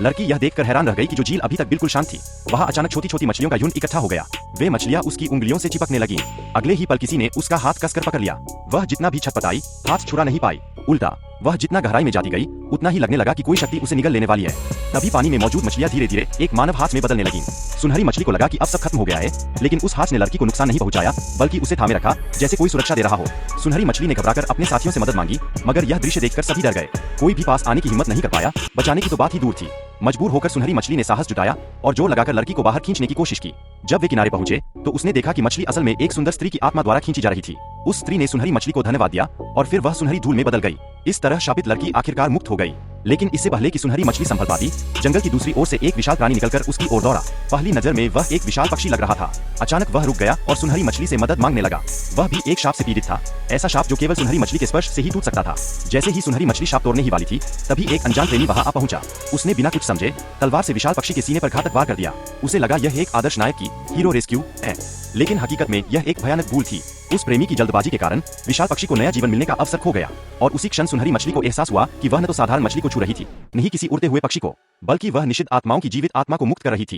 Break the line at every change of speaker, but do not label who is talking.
लड़की यह देखकर हैरान रह गई कि जो झील अभी तक बिल्कुल शांत थी, वहाँ अचानक छोटी छोटी मछलियों का झुंड इकट्ठा हो गया। वे मछलियाँ उसकी उंगलियों से चिपकने लगीं। अगले ही पल किसी ने उसका हाथ कसकर पकड़ लिया। वह जितना भी छटपटाई, हाथ छुड़ा नहीं पाई। उल्टा वह जितना गहराई में जाती गई, उतना ही लगने लगा कि कोई शक्ति उसे निगल लेने वाली है। तभी पानी में मौजूद मछलियाँ धीरे धीरे एक मानव हाथ में बदलने लगीं। सुनहरी मछली को लगा कि अब सब खत्म हो गया है, लेकिन उस हाथ ने लड़की को नुकसान नहीं पहुंचाया, बल्कि उसे थामे रखा जैसे कोई सुरक्षा दे रहा हो। सुनहरी मछली ने घबराकर अपने साथियों से मदद मांगी, मगर यह दृश्य देखकर सभी डर गए। कोई भी पास आने की हिम्मत नहीं कर पाया। बचाने की तो बात ही दूर थी। मजबूर होकर सुनहरी मछली ने साहस जुटाया और जोर लगाकर लड़की को बाहर खींचने की कोशिश की। जब वे किनारे पहुंचे तो उसने देखा कि मछली असल में एक सुंदर स्त्री की आत्मा द्वारा खींची जा रही थी। उस स्त्री ने सुनहरी मछली को धन्यवाद दिया और फिर वह सुनहरी धूल में बदल गई। इस तरह शापित लड़की आखिरकार मुक्त हो गई। लेकिन इससे पहले कि सुनहरी मछली संभल पाती, जंगल की दूसरी ओर से एक विशाल प्राणी निकलकर उसकी ओर दौड़ा। पहली नजर में वह एक विशाल पक्षी लग रहा था। अचानक वह रुक गया और सुनहरी मछली से मदद मांगने लगा। वह भी एक शाप से पीड़ित था, ऐसा शाप जो केवल सुनहरी मछली के स्पर्श से ही टूट सकता था। जैसे ही सुनहरी मछली शाप तोड़ने ही वाली थी, तभी एक अनजान प्रेमी वहां आ पहुंचा। उसने बिना कुछ समझे तलवार से विशाल पक्षी के सीने पर घातक वार कर दिया। उसे लगा यह एक आदर्श नायक की हीरो रेस्क्यू है, लेकिन हकीकत में यह एक भयानक भूल थी। उस प्रेमी की जल्दबाजी के कारण विशाल पक्षी को नया जीवन मिलने का अवसर खो गया और उसी क्षण सुनहरी मछली को एहसास हुआ कि वह न तो साधारण मछली को छू रही थी, नहीं किसी उड़ते हुए पक्षी को, बल्कि वह निषिद्ध आत्माओं की जीवित आत्मा को मुक्त कर रही थी।